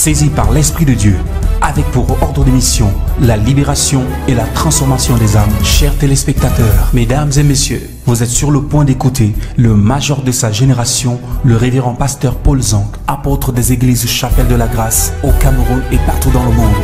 saisi par l'Esprit de Dieu, avec pour ordre de mission la libération et la transformation des âmes. Chers téléspectateurs, mesdames et messieurs, vous êtes sur le point d'écouter le major de sa génération, le révérend pasteur Paul Zank, apôtre des églises Chapelle de la Grâce au Cameroun et partout dans le monde.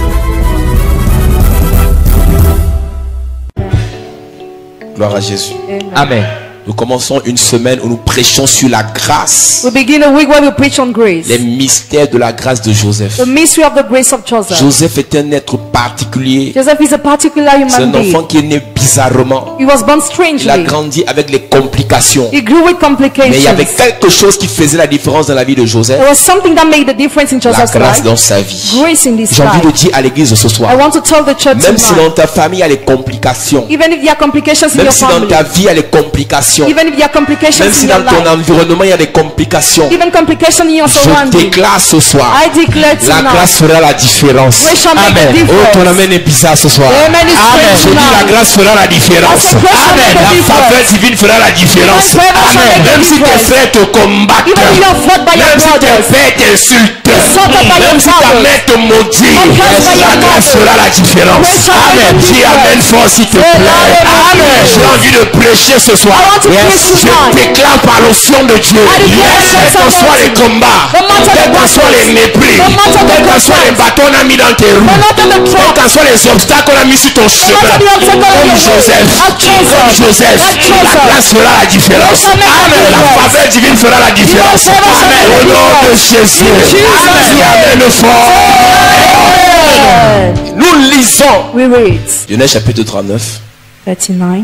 Gloire à Jésus. Amen. Nous commençons une semaine où nous prêchons sur la grâce. We begin a week where we preach on grace. Les mystères de la grâce de Joseph. The mystery of the grace of Joseph. Joseph est un être particulier. Joseph is a particular C'est human un enfant being. qui est né bizarrement. He was born Il a strangely. grandi avec les complications. He grew with complications. Mais il y avait quelque chose qui faisait la différence dans la vie de Joseph. There was something that made the difference in La Joseph's grâce life. dans sa vie. Grace in this J'ai envie de life. dire à l'église ce soir, I want to tell the church même si dans tonight, ta famille il y a les complications, even if there are complications in même your si dans family, ta vie il y a les complications, even if there are complications même si in dans your ton life, environnement il y a des complications, even complications in your je surroundings, déclare ce soir, I declare la tonight, grâce fera la différence. grace shall make a Amen. Oh, ton difference. amen est bizarre ce soir. Amen is Amen. great Je dis la tonight. grâce fera la différence. I say grace shall make a La difference. faveur divine fera la différence. Divine favor shall make a Même si tes difference. frères te combattent, Even if you are fought by your même si tes brothers, pères t'insultent, insulted by your même si ta brothers, mère te maudit, oppressed by la your grâce brothers, fera la différence. grace shall make a Amen. Dis difference. amen fort s'il te plaît. Amen. J'ai envie de prêcher ce soir. I want to preach Je tonight. déclare par l'onction de Dieu, I declare quels que soient les combats, No matter quels the que soient les mépris, no matter the quels que soient les bâtons qu'on a mis dans tes roues, no matter the quels trouble, que soient les obstacles qu'on a mis sur ton chemin, matter the obstacle on comme your way, Joseph, like Joseph, comme Joseph, like la Joseph, grâce fera la différence. shall make a Amen. La difference. faveur divine fera la différence. Your favor shall Amen. make a Au nom de difference. Jésus. In Jesus' Amen. Dis name. amen fort. Amen. Nous lisons We read Genèse chapitre 39. 39.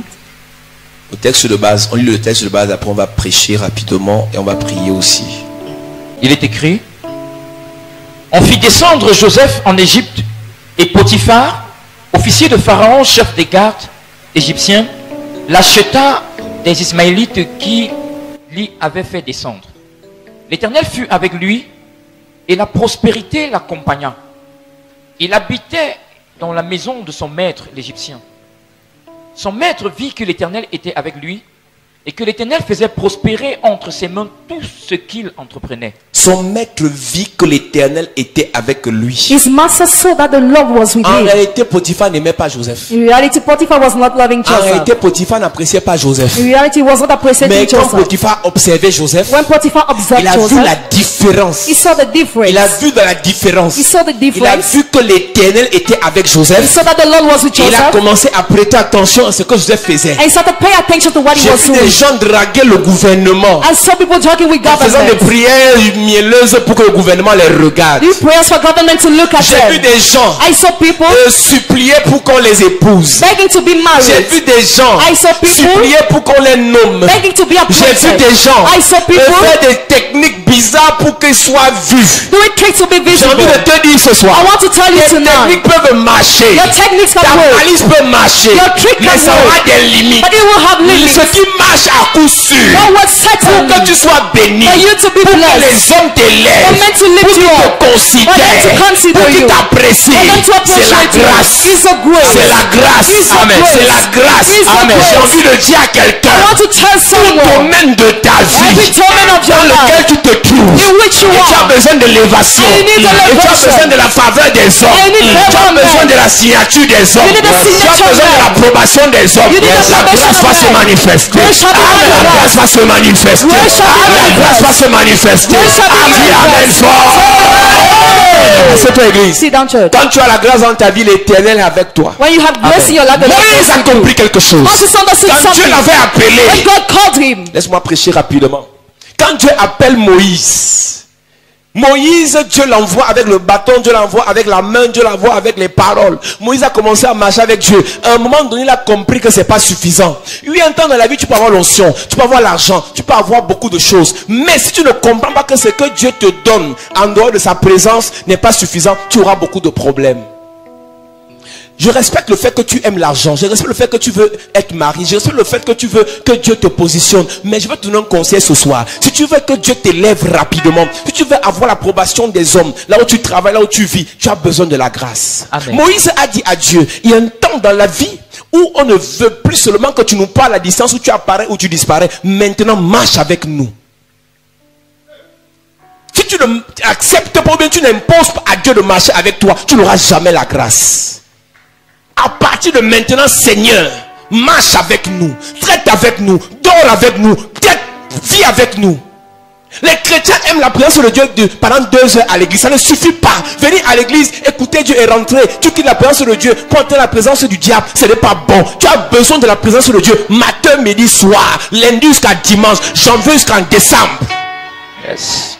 Le texte de base, on lit le texte de base, après on va prêcher rapidement et on va prier aussi. Il est écrit: on fit descendre Joseph en Égypte, et Potiphar, officier de Pharaon, chef des gardes égyptiens, l'acheta des Ismaélites qui l'y avaient fait descendre. L'Éternel fut avec lui, et la prospérité l'accompagna. Il habitait dans la maison de son maître, l'Égyptien. Son maître vit que l'Éternel était avec lui, et que l'Éternel faisait prospérer entre ses mains tout ce qu'il entreprenait. Son maître vit que l'Éternel était avec lui. His master saw that the Lord was with En him. réalité, Potiphar n'aimait pas Joseph. In reality, Potiphar was not loving En Joseph. réalité, Potiphar n'appréciait pas Joseph. In reality, he was not appreciating Mais quand Joseph. Potiphar observait Joseph, When Potiphar observed il a vu Joseph, la différence. he saw the difference. Il a vu dans la différence. He saw the Il a difference. vu que l'Éternel était avec He Joseph. saw that the Lord was with Et il a Joseph. commencé à prêter attention à ce que Joseph faisait. And he started paying attention to what he J'ai was vu des doing. gens draguer le gouvernement And some people talking with en faisant des government. prières mielleuses pour que le gouvernement les regarde. Do prayers for government to look at J'ai vu them. des gens I saw people supplier pour qu'on les épouse. begging to be J'ai married. vu des gens I saw people supplier pour qu'on les nomme. begging to be J'ai vu appointed. des gens I saw people faire des techniques bizarres pour qu'ils soient vus. doing tricks to be J'ai envie visible. de te dire ce soir, I want to tell you les tonight, techniques peuvent marcher. your techniques can Ta work, malice peut marcher, Your trick mais can ça aura work. des limites. but it will have limits. Ce qui marche à coup sûr, What was pour certain que tu sois béni, for you to be pour que blessed, les hommes for t'élèvent, men to lift pour you qu'ils up, te considèrent, for them to consider pour qu'ils you, t'apprécient, for them to c'est la appreciate you. grâce. It's a grace. C'est la grâce. It's a Amen. grace. C'est la grâce. It's a Amen. J'ai grace. envie de dire à quelqu'un, I want to tell tout someone, domaine de ta every vie domain of your dans lequel life tu te trouves, in which you et tu as are, besoin de l'élévation, And you need et tu as elevation. besoin de la faveur des hommes, And you need tu as favor of besoin men. de la signature des hommes, You need the tu as signature besoin of de men. l'approbation des hommes. You need the La approbation grâce of va se men. manifester. Grace shall be Amen. La manifest. grâce va se manifester. Grace shall be Amen. La grâce va se manifester. Grace shall be Amen. Amen. manifest. Fort. C'est toi, église. sit down, church. Quand tu as la grâce dans ta vie, l'Éternel est avec toi. When you have grace in your life, the Lord Moïse is a with you. compris quelque chose. Moses understood Quand Dieu something. l'avait When appelé, God called him, laisse-moi prêcher rapidement. Quand Dieu appelle Moïse, Dieu l'envoie avec le bâton, Dieu l'envoie avec la main, Dieu l'envoie avec les paroles. Moïse a commencé à marcher avec Dieu. À un moment donné, il a compris que c'est pas suffisant. Oui, un temps dans la vie, tu peux avoir l'onction, tu peux avoir l'argent, tu peux avoir beaucoup de choses. Mais si tu ne comprends pas que ce que Dieu te donne en dehors de sa présence n'est pas suffisant, tu auras beaucoup de problèmes. Je respecte le fait que tu aimes l'argent. Je respecte le fait que tu veux être marié. Je respecte le fait que tu veux que Dieu te positionne. Mais je veux te donner un conseil ce soir. Si tu veux que Dieu t'élève rapidement, si tu veux avoir l'approbation des hommes, là où tu travailles, là où tu vis, tu as besoin de la grâce. Amen. Moïse a dit à Dieu, il y a un temps dans la vie où on ne veut plus seulement que tu nous parles à distance, où tu apparais ou tu disparais. Maintenant, marche avec nous. Si tu ne acceptes pas, bien tu n'imposes pas à Dieu de marcher avec toi, tu n'auras jamais la grâce. À partir de maintenant, Seigneur, marche avec nous, traite avec nous, dors avec nous, vis avec nous. Les chrétiens aiment la présence de Dieu pendant 2 heures à l'église. Ça ne suffit pas. Venir à l'église, écouter Dieu et rentrer. Tu quittes la présence de Dieu pour entrer la présence du diable. Ce n'est pas bon. Tu as besoin de la présence de Dieu matin, midi, soir, lundi jusqu'à dimanche, janvier jusqu'en décembre. Yes.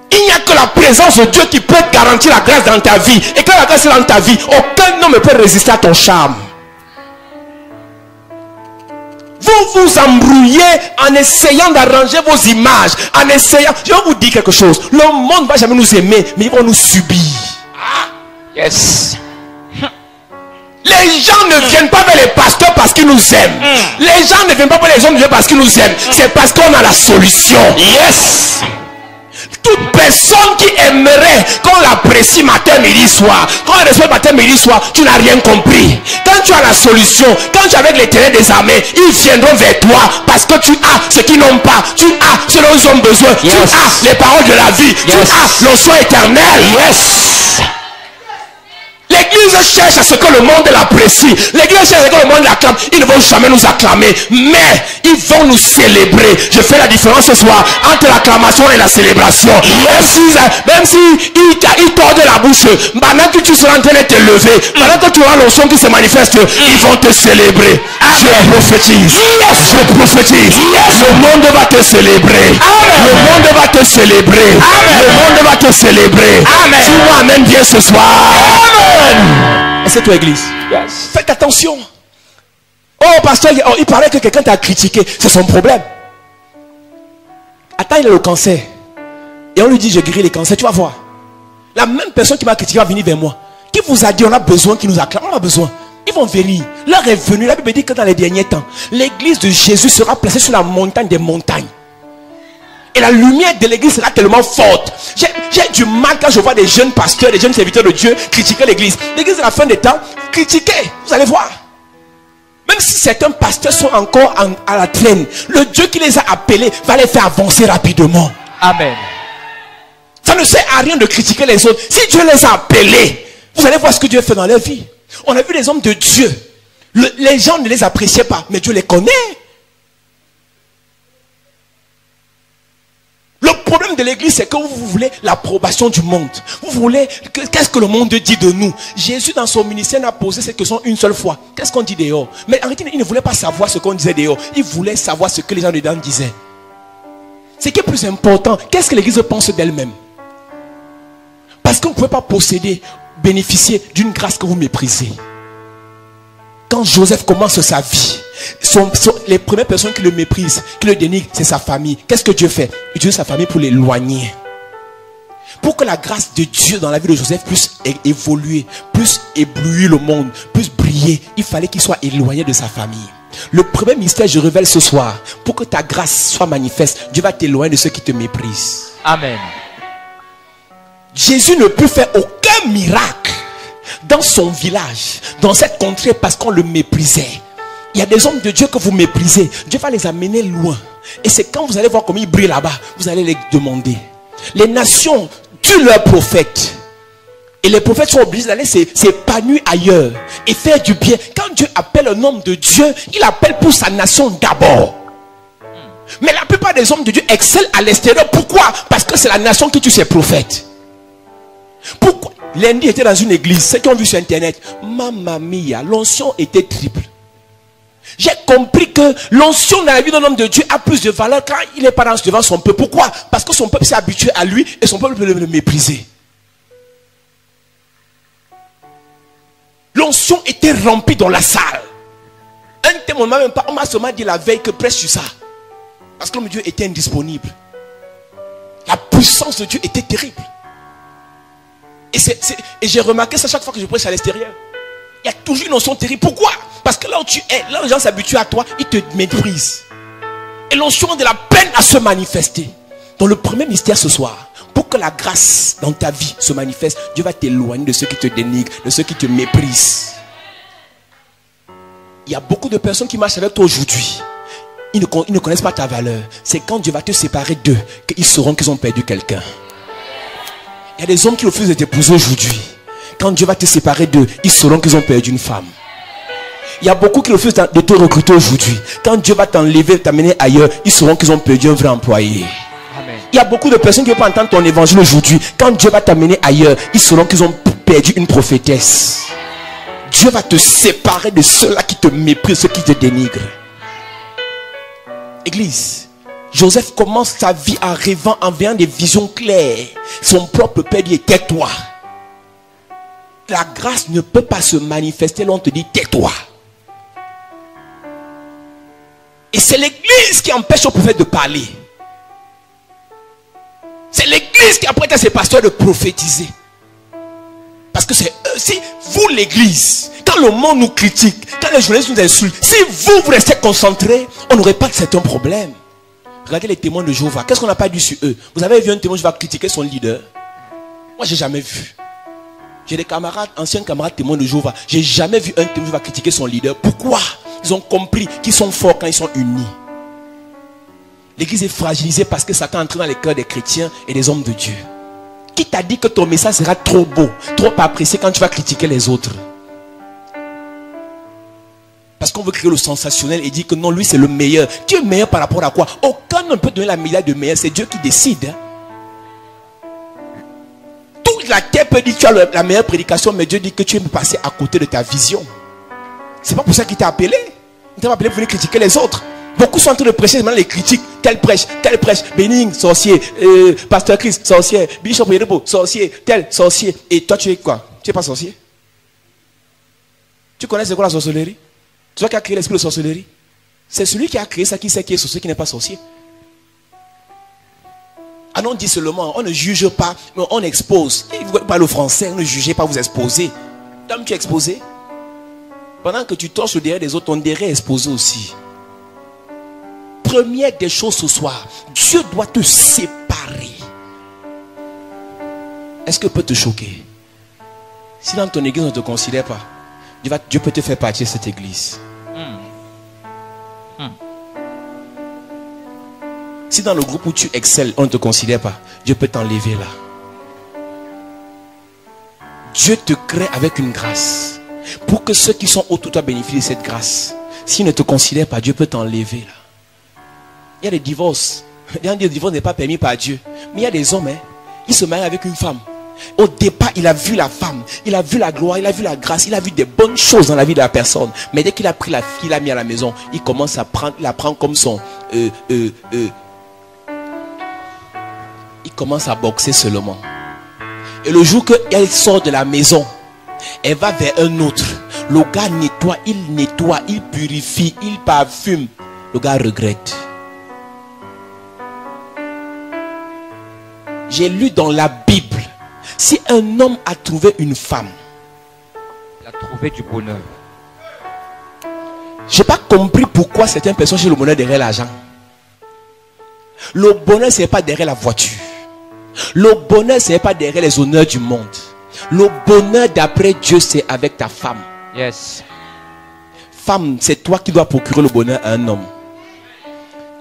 Il n'y a que la présence de Dieu qui peut garantir la grâce dans ta vie. Et quand la grâce est dans ta vie, aucun homme ne peut résister à ton charme. Vous vous embrouillez en essayant d'arranger vos images, en essayant. Je vais vous dire quelque chose. Le monde ne va jamais nous aimer, mais ils vont nous subir. Yes. Les gens ne viennent pas vers les pasteurs parce qu'ils nous aiment. Les gens ne viennent pas vers les hommes de Dieu parce qu'ils nous aiment. C'est parce qu'on a la solution. Yes. Toute personne qui aimerait qu'on l'apprécie matin, midi, soir, qu'on la respecte matin, midi, soir, tu n'as rien compris. Quand tu as la solution, quand tu es avec l'Éternel des armées, ils viendront vers toi parce que tu as ce qu'ils n'ont pas. Tu as ce dont ils ont besoin. Yes. Tu as les paroles de la vie. Yes. Tu as l'onction éternelle. Yes. L'église cherche à ce que le monde l'apprécie. L'église cherche à ce que le monde l'acclame. Ils ne vont jamais nous acclamer, mais ils vont nous célébrer. Je fais la différence ce soir entre l'acclamation et la célébration. Même si ils tordent la bouche, pendant que tu seras en train de te lever, pendant que tu auras l'onction qui se manifeste, ils vont te célébrer. Je prophétise. Je prophétise. Le monde va te célébrer. Le monde va te célébrer. Le monde va te célébrer. Dis-moi amen bien ce soir. C'est toi église. Yes. Faites attention. Oh pasteur, il paraît que quelqu'un t'a critiqué. C'est son problème. Attends, il a le cancer. Et on lui dit je guéris les cancers. Tu vas voir. La même personne qui m'a critiqué va venir vers moi. Qui vous a dit on a besoin qu'il nous acclame? On a besoin. Ils vont venir. L'heure est venue. La Bible dit que dans les derniers temps, l'église de Jésus sera placée sur la montagne des montagnes. Et la lumière de l'église sera tellement forte. J'ai du mal quand je vois des jeunes pasteurs, des jeunes serviteurs de Dieu critiquer l'église. L'église à la fin des temps, critiquez. Vous allez voir. Même si certains pasteurs sont encore à la traîne, le Dieu qui les a appelés va les faire avancer rapidement. Amen. Ça ne sert à rien de critiquer les autres. Si Dieu les a appelés, vous allez voir ce que Dieu fait dans leur vie. On a vu les hommes de Dieu. Les gens ne les appréciaient pas, mais Dieu les connaît. Le problème de l'église, c'est que vous voulez l'approbation du monde. Vous voulez, qu'est-ce que le monde dit de nous? Jésus, dans son ministère, n'a posé cette question une seule fois. Qu'est-ce qu'on dit dehors? Mais en réalité, il ne voulait pas savoir ce qu'on disait dehors. Il voulait savoir ce que les gens dedans disaient. Ce qui est plus important, qu'est-ce que l'église pense d'elle-même? Parce qu'on ne pouvait pas posséder, bénéficier d'une grâce que vous méprisez. Quand Joseph commence sa vie, les premières personnes qui le méprisent, qui le dénigrent, c'est sa famille. Qu'est-ce que Dieu fait? Il utilise sa famille pour l'éloigner. Pour que la grâce de Dieu dans la vie de Joseph puisse évoluer, puisse éblouir le monde, puisse briller, il fallait qu'il soit éloigné de sa famille. Le premier mystère, je révèle ce soir, pour que ta grâce soit manifeste, Dieu va t'éloigner de ceux qui te méprisent. Amen. Jésus ne peut faire aucun miracle dans son village, dans cette contrée, parce qu'on le méprisait. Il y a des hommes de Dieu que vous méprisez. Dieu va les amener loin. Et c'est quand vous allez voir comment ils brillent là-bas, vous allez les demander. Les nations tuent leurs prophètes. Et les prophètes sont obligés d'aller s'épanouir ailleurs et faire du bien. Quand Dieu appelle un homme de Dieu, il appelle pour sa nation d'abord. Mais la plupart des hommes de Dieu excellent à l'extérieur. Pourquoi? Parce que c'est la nation qui tue ses prophètes. Pourquoi? Lundi était dans une église. Ceux qui ont vu sur internet, Mamma mia, l'onction était triple. J'ai compris que l'onction dans la vie d'un homme de Dieu a plus de valeur quand il est pas devant son peuple. Pourquoi? Parce que son peuple s'est habitué à lui et son peuple peut le mépriser. L'onction était remplie dans la salle. Un témoin même pas, on m'a seulement dit la veille que prêche sur ça. Parce que l'homme de Dieu était indisponible. La puissance de Dieu était terrible. Et j'ai remarqué ça chaque fois que je prêche à l'extérieur. Il y a toujours une onction terrible. Pourquoi? Parce que là où tu es, là où les gens s'habituent à toi, ils te méprisent. Et l'onction a de la peine à se manifester. Dans le premier mystère ce soir, pour que la grâce dans ta vie se manifeste, Dieu va t'éloigner de ceux qui te dénigrent, de ceux qui te méprisent. Il y a beaucoup de personnes qui marchent avec toi aujourd'hui. ils ne connaissent pas ta valeur. C'est quand Dieu va te séparer d'eux qu'ils sauront qu'ils ont perdu quelqu'un. Il y a des hommes qui refusent de t'épouser aujourd'hui. Quand Dieu va te séparer d'eux, ils sauront qu'ils ont perdu une femme. Il y a beaucoup qui refusent de te recruter aujourd'hui. Quand Dieu va t'enlever, t'amener ailleurs, ils sauront qu'ils ont perdu un vrai employé. Amen. Il y a beaucoup de personnes qui ne veulent pas entendre ton évangile aujourd'hui. Quand Dieu va t'amener ailleurs, ils sauront qu'ils ont perdu une prophétesse. Dieu va te séparer de ceux-là qui te méprisent, ceux qui te dénigrent. Église, Joseph commence sa vie en rêvant, en voyant des visions claires. Son propre père dit, tais-toi. La grâce ne peut pas se manifester là on te dit, tais-toi. Et c'est l'église qui empêche au prophète de parler. C'est l'église qui apprête à ses pasteurs de prophétiser. Parce que c'est vous l'église. Quand le monde nous critique, quand les journalistes nous insultent, si vous restez concentrés, on n'aurait pas de certains problèmes. Regardez les témoins de Jéhovah. Qu'est-ce qu'on n'a pas dit sur eux? Vous avez vu un témoin qui va critiquer son leader? Moi, j'ai jamais vu. J'ai des camarades, anciens camarades témoins de Jéhovah. J'ai jamais vu un témoin qui va critiquer son leader. Pourquoi? Ils ont compris qu'ils sont forts quand ils sont unis. L'église est fragilisée parce que Satan entre dans les cœurs des chrétiens et des hommes de Dieu. Qui t'a dit que ton message sera trop beau, trop apprécié quand tu vas critiquer les autres? Parce qu'on veut créer le sensationnel et dire que non, lui c'est le meilleur. Tu es meilleur par rapport à quoi? Aucun ne peut donner la médaille de meilleur, c'est Dieu qui décide. Toute la terre peut dire que tu as la meilleure prédication, mais Dieu dit que tu es passé à côté de ta vision. C'est pas pour ça qu'il t'a appelé. Il t'a appelé pour venir critiquer les autres. Beaucoup sont en train de prêcher, maintenant les critiques. Tel prêche, Béning, sorcier, Pasteur Christ, sorcier, Bishop Yerebo, sorcier, tel, sorcier. Et toi tu es quoi? Tu n'es pas sorcier? Tu connais c'est quoi la sorcellerie? C'est toi qui as créé l'esprit de sorcellerie? C'est celui qui a créé ça qui sait qui est sorcier, qui n'est pas sorcier. Ah non, on dit seulement, on ne juge pas, mais on expose. Et vous parlez le français, ne jugez pas, vous exposez. Tom, tu es exposé. Pendant que tu torches le derrière des autres, ton derrière est exposé aussi. Première des choses ce soir, Dieu doit te séparer. Est-ce que peut te choquer? Si dans ton église on ne te considère pas, Dieu peut te faire partir de cette église. Si dans le groupe où tu excelles, on ne te considère pas, Dieu peut t'enlever là. Dieu te crée avec une grâce. Pour que ceux qui sont autour de toi bénéficient de cette grâce. S'ils ne te considèrent pas, Dieu peut t'enlever là. Il y a des divorces. Le divorce n'est pas permis par Dieu. Mais il y a des hommes, ils se marient avec une femme. Au départ, il a vu la femme, il a vu la gloire, il a vu la grâce, il a vu des bonnes choses dans la vie de la personne. Mais dès qu'il a pris la fille, il l'a mis à la maison, il commence à prendre, il la prend comme son... il commence à boxer seulement. Et le jour qu'elle sort de la maison, elle va vers un autre. Le gars nettoie, il purifie, il parfume. Le gars regrette. J'ai lu dans la Bible, si un homme a trouvé une femme, il a trouvé du bonheur. Je n'ai pas compris pourquoi certaines personnes cherchent le bonheur derrière l'argent. Le bonheur, ce n'est pas derrière la voiture. Le bonheur, ce n'est pas derrière les honneurs du monde. Le bonheur d'après Dieu, c'est avec ta femme. Yes. Femme, c'est toi qui dois procurer le bonheur à un homme.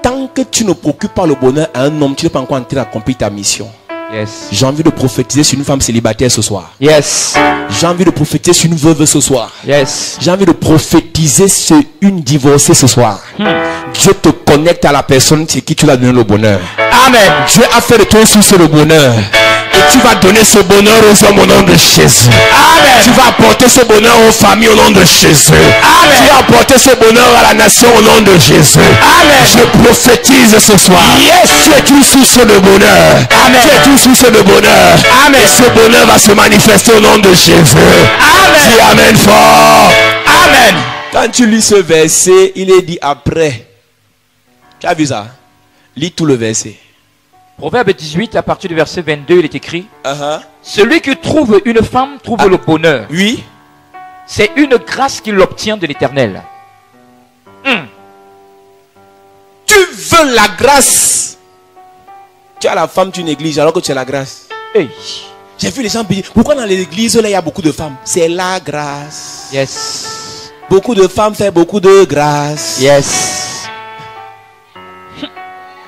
Tant que tu ne procures pas le bonheur à un homme, tu n'es pas encore en train d'accomplir ta mission. Yes. J'ai envie de prophétiser sur une femme célibataire ce soir. Yes. J'ai envie de prophétiser sur une veuve ce soir. Yes. J'ai envie de prophétiser sur une divorcée ce soir. Dieu te connecte à la personne sur qui tu vas donner le bonheur. Amen. Dieu a fait de toi un source de bonheur. Et tu vas donner ce bonheur aux hommes au nom de Jésus. Amen. Tu vas apporter ce bonheur aux familles au nom de Jésus. Amen. Tu vas apporter ce bonheur à la nation au nom de Jésus. Amen. Je prophétise ce soir. Yes. Tu es une source de bonheur. Amen. Tu es une source de bonheur. Amen. Et ce bonheur va se manifester au nom de Jésus. Amen. Dis amen fort. Amen. Quand tu lis ce verset, il est dit après. Tu as vu ça? Lis tout le verset. Proverbe 18, à partir du verset 22, il est écrit: Celui qui trouve une femme trouve le bonheur. Oui. C'est une grâce qu'il obtient de l'Éternel. Tu veux la grâce. Tu as la femme, tu négliges alors que tu as la grâce. Hey. J'ai vu les gens dire, pourquoi dans les églises là il y a beaucoup de femmes? C'est la grâce. Yes. Beaucoup de femmes font beaucoup de grâce. Yes.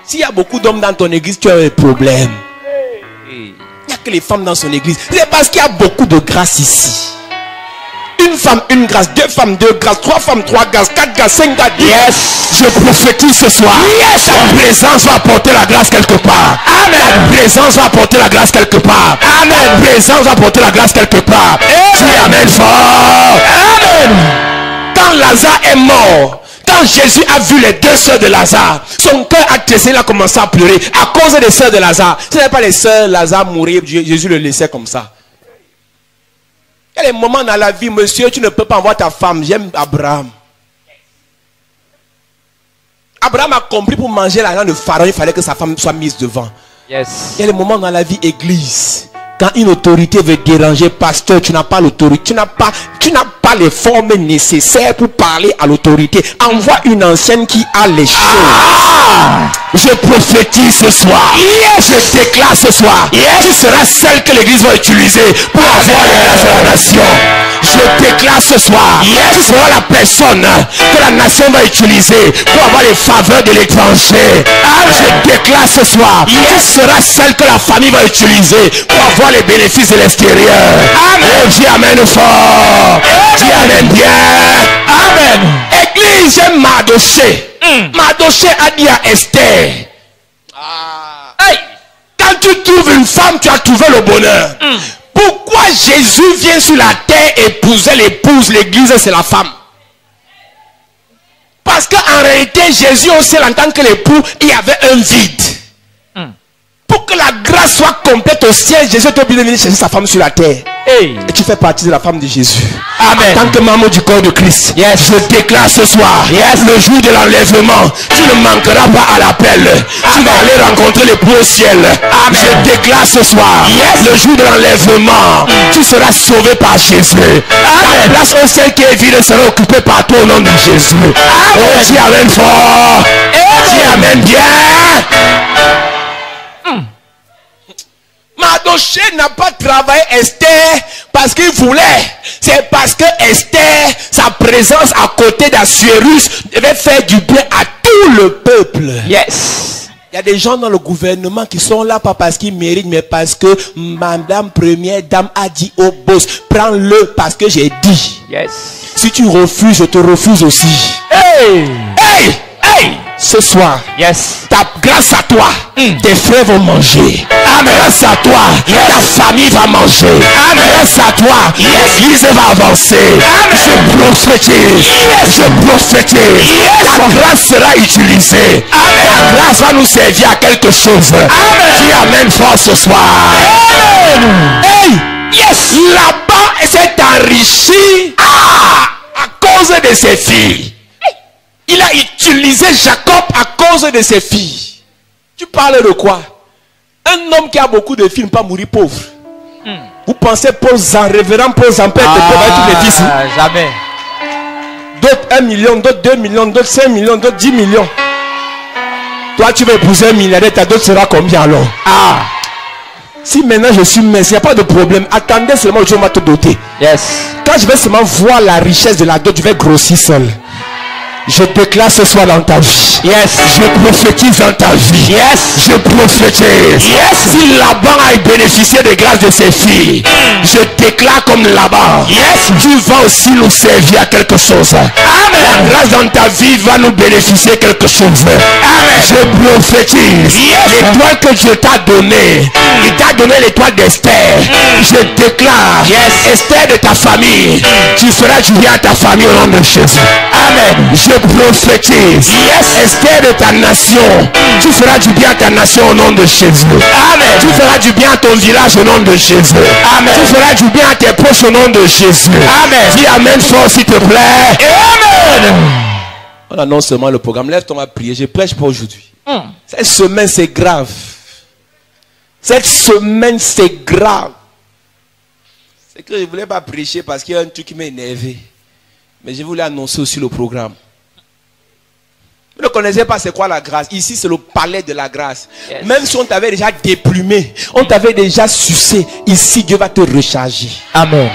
S'il y a beaucoup d'hommes dans ton église, tu as un problème. Il n'y a que les femmes dans son église. C'est parce qu'il y a beaucoup de grâce ici. Une femme, une grâce. Deux femmes, deux grâces. Trois femmes, trois grâces. Quatre grâces, cinq grâces. Yes. Je prophétise ce soir. Yes. Ta présence va apporter la grâce quelque part. Amen. Ta présence va apporter la grâce quelque part. Amen. Ta présence va apporter la grâce quelque part. Dis amen fort. Amen. Quand Lazare est mort, quand Jésus a vu les deux sœurs de Lazare, son cœur a tressé, il a commencé à pleurer à cause des sœurs de Lazare. Ce n'est pas les sœurs Lazare mourir, Jésus le laissait comme ça. Il y a des moments dans la vie, monsieur, tu ne peux pas avoir ta femme. J'aime Abraham. Abraham a compris pour manger l'argent de Pharaon, il fallait que sa femme soit mise devant. Yes. Il y a des moments dans la vie église. Quand une autorité veut déranger, pasteur, tu n'as pas l'autorité. Tu n'as pas les formes nécessaires pour parler à l'autorité. Envoie une ancienne qui a les choses. Je prophétise ce soir. Yes. Je déclare ce soir. Yes. Tu seras celle que l'église va utiliser pour avoir les grâces de la nation. Je déclare ce soir. Yes. Tu seras la personne que la nation va utiliser pour avoir les faveurs de l'étranger. Je déclare ce soir. Yes. Tu seras celle que la famille va utiliser pour avoir les bénéfices de l'extérieur. Amen. Oh, dis amen fort. Dis amen bien. Amen. Église, j'aime Mardoché. Mardoché a dit à Esther. Hey, quand tu trouves une femme, tu as trouvé le bonheur. Pourquoi Jésus vient sur la terre épouser l'épouse? L'église, c'est la femme. Parce qu'en réalité, Jésus aussi, en tant que l'époux, il y avait un vide. Pour que la grâce soit complète au ciel, Jésus est obligé de venir chercher sa femme sur la terre. Hey. Et tu fais partie de la femme de Jésus. Amen. En tant que membre du corps de Christ. Yes. Je déclare ce soir. Yes. Le jour de l'enlèvement, tu ne manqueras pas à l'appel. Tu vas aller rencontrer l'époux au ciel. Amen. Je déclare ce soir. Yes. Le jour de l'enlèvement, tu seras sauvé par Jésus. Amen. La place au ciel qui est vide sera occupée par toi au nom de Jésus. Amen. Oh, dis amen fort. Dis amen bien. Mardoché n'a pas travaillé Esther parce qu'il voulait. C'est parce que Esther, sa présence à côté d'Assuérus devait faire du bien à tout le peuple. Yes. Il y a des gens dans le gouvernement qui sont là pas parce qu'ils méritent, mais parce que Madame Première Dame a dit au boss, prends-le parce que j'ai dit. Yes. Si tu refuses, je te refuse aussi. Hey. Hey! Hey! Ce soir, Yes. grâce à toi, tes frères vont manger. Amen. Grâce à toi, ta famille va manger. Amen. Grâce à toi, l'église va avancer. Je prophétise. Je prophétise. Ta grâce sera utilisée. Ta grâce va nous servir à quelque chose. Dis amen fort ce soir. Hey! Yes! Là-bas, s'est enrichi à cause de ses filles. Il a utilisé Jacob à cause de ses filles. Tu parles de quoi? Un homme qui a beaucoup de filles ne peut pas mourir pauvre. Vous pensez Paul Zan, révérend Paul Zan, peut être pauvre avec tous les fils? Jamais. D'autres 1 million, d'autres 2 millions, d'autres 5 millions, d'autres 10 millions. Toi tu vas épouser un milliardaire, ta dot sera combien alors? Si maintenant je suis mince, il n'y a pas de problème. Attendez seulement, Dieu va te doter. Yes. Quand je vais seulement voir la richesse de la dot, je vais grossir seul. Je déclare ce soir dans ta vie. Yes. Je prophétise dans ta vie. Yes. Je prophétise. Yes. Si Laban a bénéficié des grâces de ses filles, je déclare comme Laban. Yes. Tu vas aussi nous servir à quelque chose. Amen. La grâce dans ta vie va nous bénéficier quelque chose. Amen. Je prophétise. Yes. L'étoile que Dieu t'a donné, il t'a donné l'étoile d'Esther. Je déclare, Yes. Esther de ta famille, tu feras du bien à ta famille au nom de Jésus. Amen. Je prophétise. Yes. Esther de ta nation, tu feras du bien à ta nation au nom de Jésus. Amen. Tu feras du bien à ton village au nom de Jésus. Amen. Tu feras du bien à tes proches au nom de Jésus. Amen. Dis amen fort s'il te plaît. Amen. On annonce seulement le programme. Lève-toi, on va prier. Je prêche pour aujourd'hui. Cette semaine c'est grave. Cette semaine c'est grave. C'est que je ne voulais pas prêcher parce qu'il y a un truc qui m'a énervé. Mais je voulais annoncer aussi le programme. Vous ne connaissez pas c'est quoi la grâce. Ici c'est le palais de la grâce. Yes. Même si on t'avait déjà déplumé, on t'avait déjà sucé, ici Dieu va te recharger. Amen.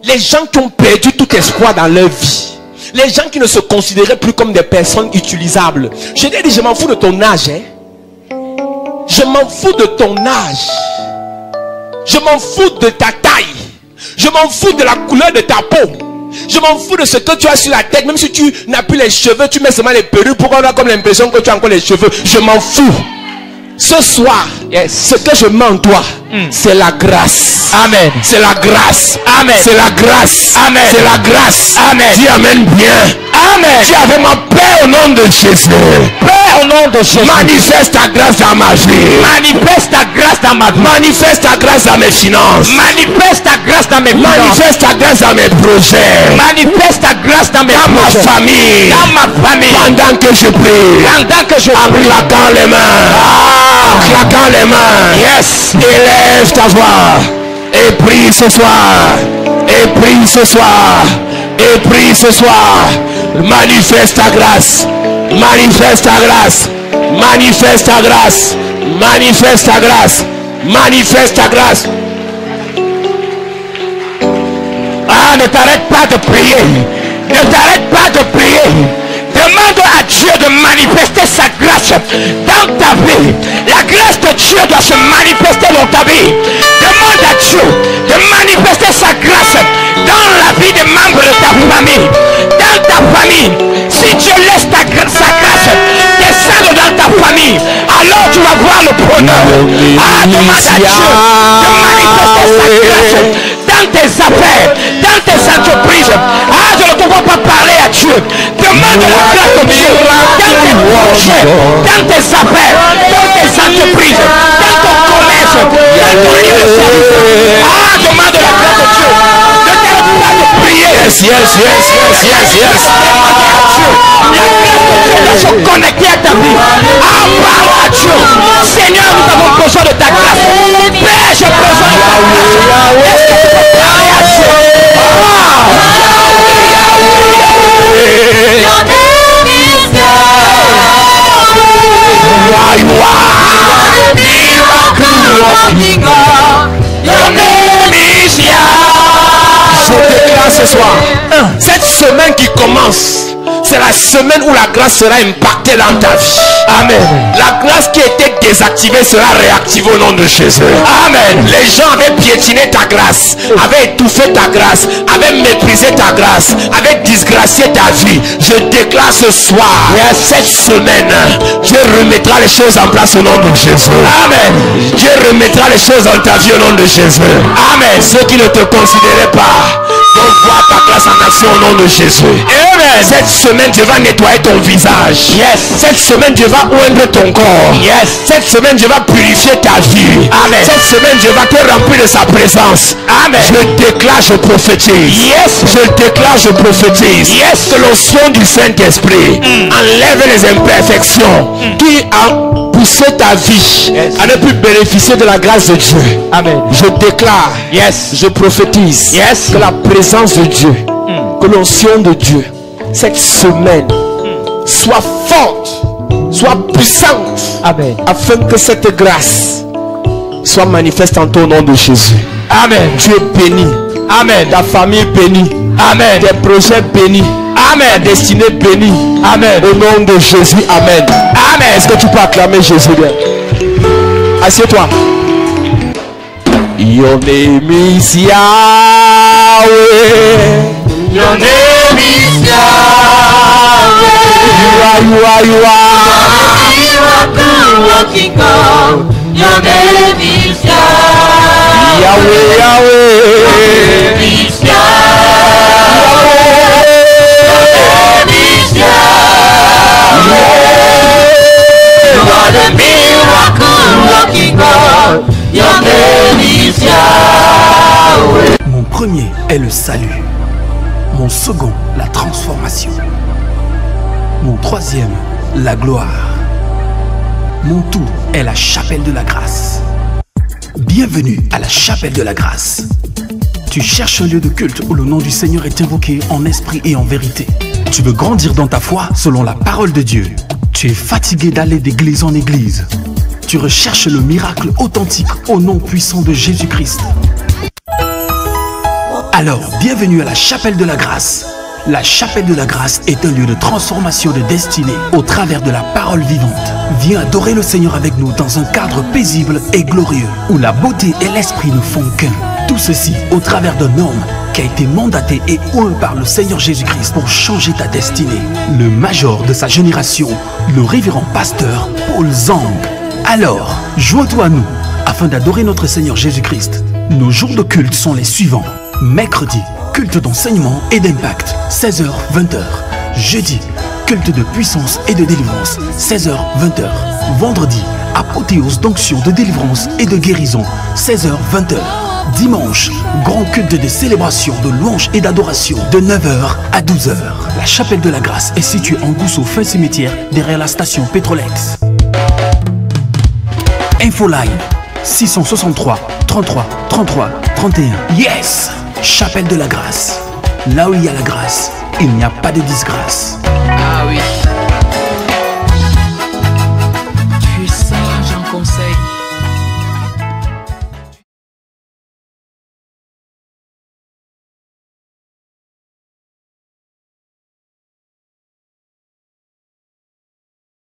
Les gens qui ont perdu tout espoir dans leur vie, Les gens qui ne se considéraient plus comme des personnes utilisables. Je t'ai dit, je m'en fous de ton âge. Hein? Je m'en fous de ton âge. Je m'en fous de ta taille. Je m'en fous de la couleur de ta peau. Je m'en fous de ce que tu as sur la tête. Même si tu n'as plus les cheveux, tu mets seulement les perruques pour qu'on a comme l'impression que tu as encore les cheveux. Je m'en fous. Ce soir, ce que je mets en toi, c'est la grâce. Amen. C'est la grâce. Amen. C'est la grâce. Amen. C'est la grâce. Amen. Dis amen bien. Amen. Dis avec ma paix au nom de Jésus. Père, au nom de Jésus. Manifeste ta grâce dans ma vie. Manifeste ta grâce dans ma vie. Manifeste ta grâce dans mes finances. Manifeste ta grâce dans mes finances. Manifeste ta grâce dans mes projets. Manifeste ta grâce dans mes Dans ma projets. famille. Dans ma famille. Pendant que je prie. Pendant que je En prie. claquant les mains. En claquant les mains. Yes. Élève ta voix. Et prie ce soir. Et prie ce soir. Et prie ce soir. Manifeste ta grâce. Manifeste ta grâce. Manifeste ta grâce. Manifeste ta grâce. Manifeste ta grâce. Ah, ne t'arrête pas de prier. Ne t'arrête pas de prier. Demande à Dieu de manifester sa grâce dans ta vie. La grâce de Dieu doit se manifester dans ta vie. Demande à Dieu de manifester sa grâce dans la vie des membres de ta famille. Dans ta famille, si Dieu laisse sa grâce descendre dans ta famille, alors tu vas voir le bonheur. Ah, demande à Dieu de manifester sa grâce dans tes affaires, dans tes entreprises. Ah, je ne te vois pas parler à Dieu. Demande la grâce de Dieu dans tes projets, dans tes affaires, dans tes entreprises, dans ton commerce, dans ton lieu de service. Ah, demande la grâce de Dieu. Ne t'arrête pas de prier. Yes, yes, yes, yes, yes, yes. Demande à Dieu. La grâce de Dieu doit se connecter à ta vie. Ah, parle à Dieu. Seigneur, nous avons besoin de ta grâce. Père, j'ai besoin de ta grâce. Est-ce que tu peux parler à Dieu? Je déclare ce soir, cette semaine qui commence, c'est la semaine où la grâce sera impactée dans ta vie. Amen. La grâce qui était désactivée sera réactivée au nom de Jésus. Amen. Les gens avaient piétiné ta grâce, avaient étouffé ta grâce, avaient méprisé ta grâce, avaient disgracié ta vie. Je déclare ce soir, cette semaine, Dieu remettra les choses en place au nom de Jésus. Amen. Dieu remettra les choses dans ta vie au nom de Jésus. Amen. Ceux qui ne te considéraient pas vont voir ta grâce en action au nom de Jésus. Amen. Cette semaine, Dieu va nettoyer ton visage. Yes. Cette semaine, Dieu va oindre ton corps. Yes. Cette semaine, Dieu va purifier ta vie. Amen. Cette semaine, Dieu va te remplir de sa présence. Amen. Je déclare, je prophétise. Yes. Je déclare, je prophétise. Yes. Que l'onction du Saint-Esprit enlève les imperfections qui ont poussé ta vie à ne plus bénéficier de la grâce de Dieu. Amen. Je déclare, je prophétise que la présence de Dieu, que l'onction de Dieu, cette semaine, soit forte, soit puissante. Amen. Afin que cette grâce soit manifeste en ton nom de Jésus. Amen. Tu es béni. Amen. Ta famille bénie. Amen. Tes projets bénis. Amen. Ta destinée bénie. Amen. Au nom de Jésus. Amen. Amen. Est-ce que tu peux acclamer Jésus bien? Assieds-toi. Your name is Yahweh. Your name is Yahweh. You are. Miracle working God. Your name is Yahweh. Yahweh. Your name is Yahweh. Your name is Yahweh. You are the miracle working God. Your name is Yahweh. Mon premier est le salut. Mon second, la transformation. Mon troisième, la gloire. Mon tout est la chapelle de la grâce. Bienvenue à la chapelle de la grâce. Tu cherches un lieu de culte où le nom du Seigneur est invoqué en esprit et en vérité. Tu veux grandir dans ta foi selon la parole de Dieu. Tu es fatigué d'aller d'église en église. Tu recherches le miracle authentique au nom puissant de Jésus-Christ. Alors, bienvenue à la chapelle de la grâce. La chapelle de la grâce est un lieu de transformation de destinée au travers de la parole vivante. Viens adorer le Seigneur avec nous dans un cadre paisible et glorieux où la beauté et l'esprit ne font qu'un. Tout ceci au travers d'un homme qui a été mandaté et oint par le Seigneur Jésus-Christ pour changer ta destinée. Le major de sa génération, le révérend pasteur Paul Zhang. Alors, joins-toi à nous afin d'adorer notre Seigneur Jésus-Christ. Nos jours de culte sont les suivants. Mercredi, culte d'enseignement et d'impact, 16h-20h. Jeudi, culte de puissance et de délivrance, 16h-20h. Vendredi, apothéose d'onction de délivrance et de guérison, 16h-20h. Dimanche, grand culte de célébration, de louange et d'adoration, de 9h à 12h. La chapelle de la grâce est située en Gousso, fin cimetière, derrière la station Petrolex. Infoline 663 33 33 31. Yes! Chapelle de la grâce. Là où il y a la grâce, il n'y a pas de disgrâce.